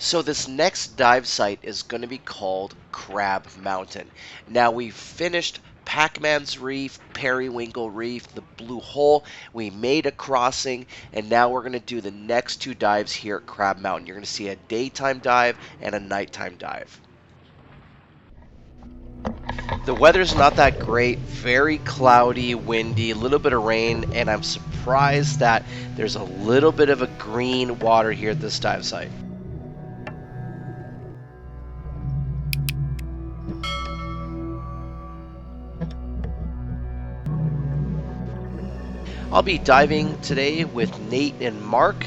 So this next dive site is going to be called Crab Mountain. Now we've finished Pac-Man's Reef, Periwinkle Reef, the Blue Hole. We made a crossing, and now we're going to do the next two dives here at Crab Mountain. You're going to see a daytime dive and a nighttime dive. The weather's not that great, very cloudy, windy, a little bit of rain, and I'm surprised that there's a little bit of a green water here at this dive site. I'll be diving today with Nate and Mark,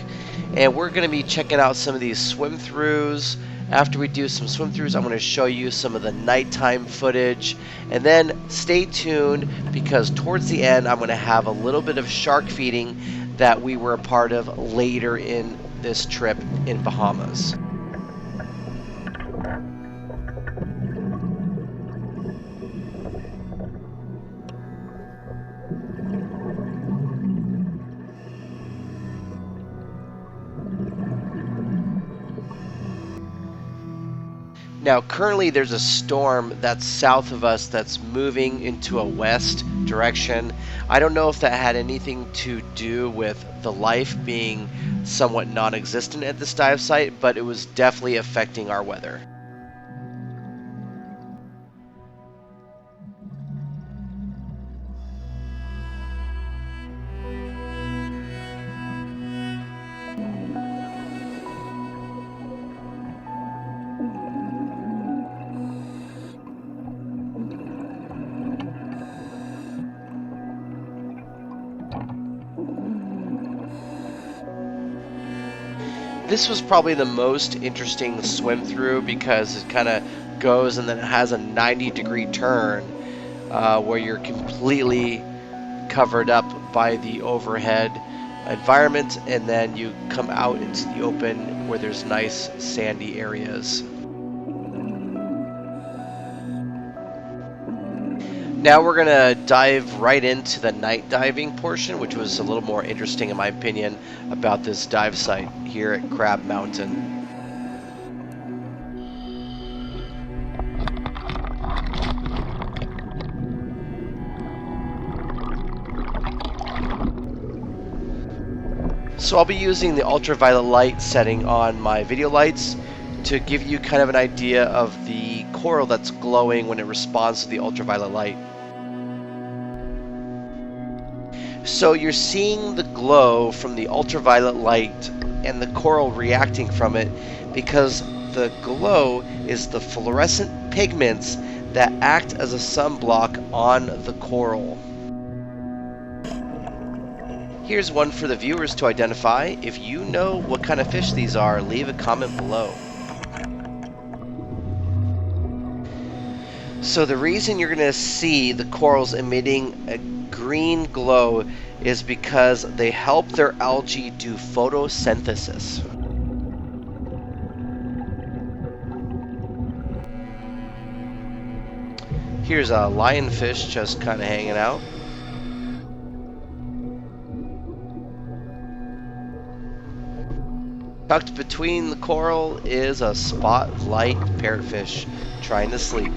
and we're going to be checking out some of these swim-throughs. After we do some swim-throughs, I'm going to show you some of the nighttime footage, and then stay tuned because towards the end I'm going to have a little bit of shark feeding that we were a part of later in this trip in Bahamas. Now, currently there's a storm that's south of us that's moving into a west direction. I don't know if that had anything to do with the life being somewhat non-existent at this dive site, but it was definitely affecting our weather. This was probably the most interesting swim through because it kind of goes and then it has a 90-degree turn where you're completely covered up by the overhead environment, and then you come out into the open where there's nice sandy areas. Now we're going to dive right into the night diving portion, which was a little more interesting in my opinion about this dive site here at Crab Mountain. So I'll be using the ultraviolet light setting on my video lights to give you kind of an idea of the coral that's glowing when it responds to the ultraviolet light. So you're seeing the glow from the ultraviolet light and the coral reacting from it because the glow is the fluorescent pigments that act as a sunblock on the coral. Here's one for the viewers to identify. If you know what kind of fish these are, leave a comment below. So the reason you're going to see the corals emitting a green glow is because they help their algae do photosynthesis. Here's a lionfish just kind of hanging out. Tucked between the coral is a spotlight parrotfish trying to sleep.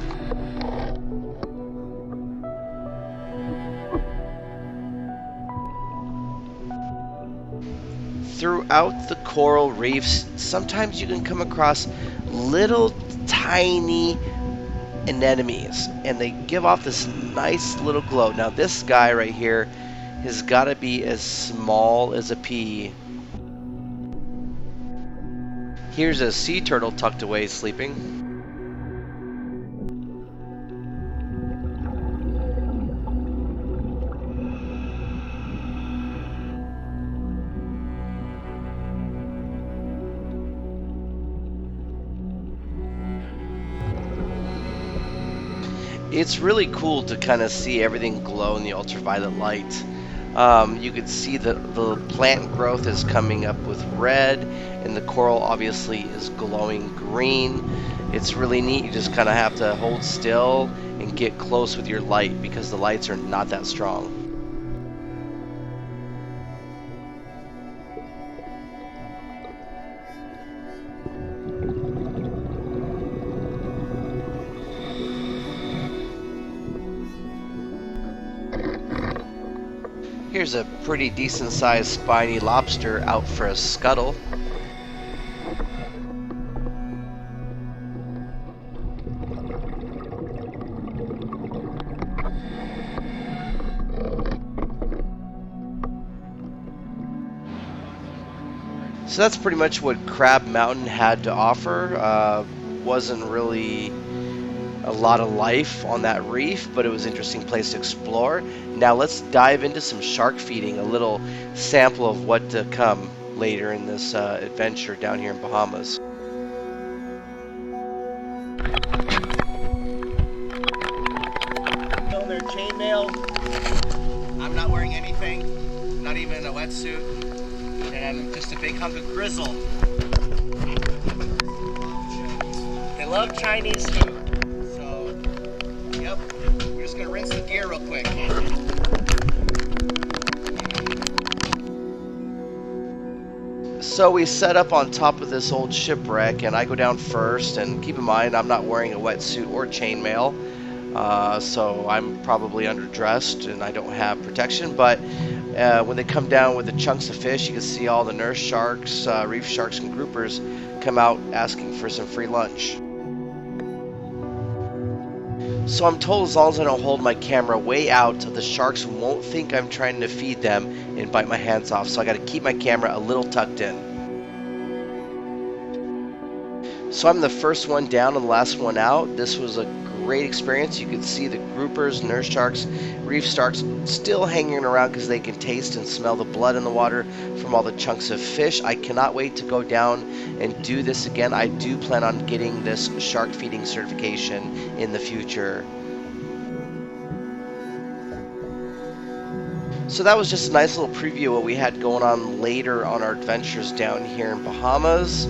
Throughout the coral reefs, sometimes you can come across little tiny anemones, and they give off this nice little glow. Now this guy right here has got to be as small as a pea. Here's a sea turtle tucked away sleeping. It's really cool to kind of see everything glow in the ultraviolet light. You can see that the plant growth is coming up with red, and the coral obviously is glowing green. It's really neat. You just kind of have to hold still and get close with your light because the lights are not that strong. Here's a pretty decent sized spiny lobster out for a scuttle. So that's pretty much what Crab Mountain had to offer. Wasn't really a lot of life on that reef, but it was an interesting place to explore. Now let's dive into some shark feeding, a little sample of what to come later in this adventure down here in Bahamas. Their chainmail. I'm not wearing anything, not even a wetsuit, and just a big hunk of grizzle. They love Chinese food, so yep, we're just gonna rinse the gear real quick. So we set up on top of this old shipwreck, and I go down first, and keep in mind I'm not wearing a wetsuit or chainmail. So I'm probably underdressed and I don't have protection, but when they come down with the chunks of fish, you can see all the nurse sharks, reef sharks, and groupers come out asking for some free lunch. So I'm told as long as I don't hold my camera way out, the sharks won't think I'm trying to feed them and bite my hands off, so I got to keep my camera a little tucked in. So I'm the first one down and the last one out. This was a great experience. You could see the groupers, nurse sharks, reef sharks still hanging around because they can taste and smell the blood in the water from all the chunks of fish. I cannot wait to go down and do this again. I do plan on getting this shark feeding certification in the future. So that was just a nice little preview of what we had going on later on our adventures down here in Bahamas.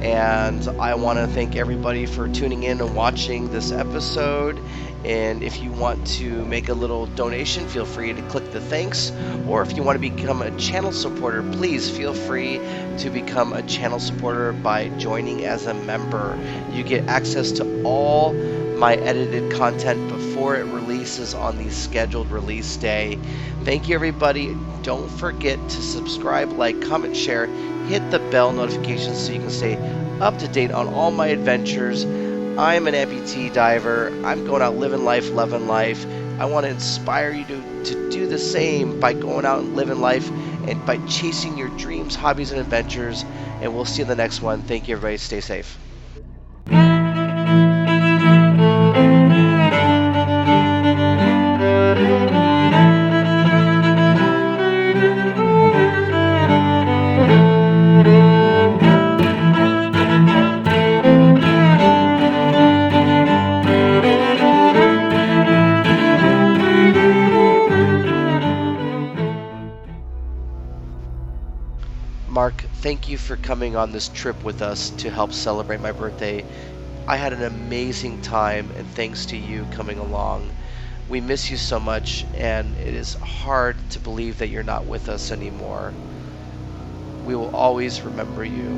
And I want to thank everybody for tuning in and watching this episode. And if you want to make a little donation, feel free to click the thanks. Or if you want to become a channel supporter, please feel free to become a channel supporter by joining as a member. You get access to all my edited content before it releases on the scheduled release day. Thank you, everybody. Don't forget to subscribe, like, comment, share, hit the bell notifications so you can stay up to date on all my adventures. I'm an amputee diver. I'm going out living life, loving life. I want to inspire you to do the same by going out and living life and by chasing your dreams, hobbies, and adventures. And we'll see you in the next one. Thank you, everybody. Stay safe. Mark, thank you for coming on this trip with us to help celebrate my birthday. I had an amazing time, and thanks to you coming along. We miss you so much, and it is hard to believe that you're not with us anymore. We will always remember you.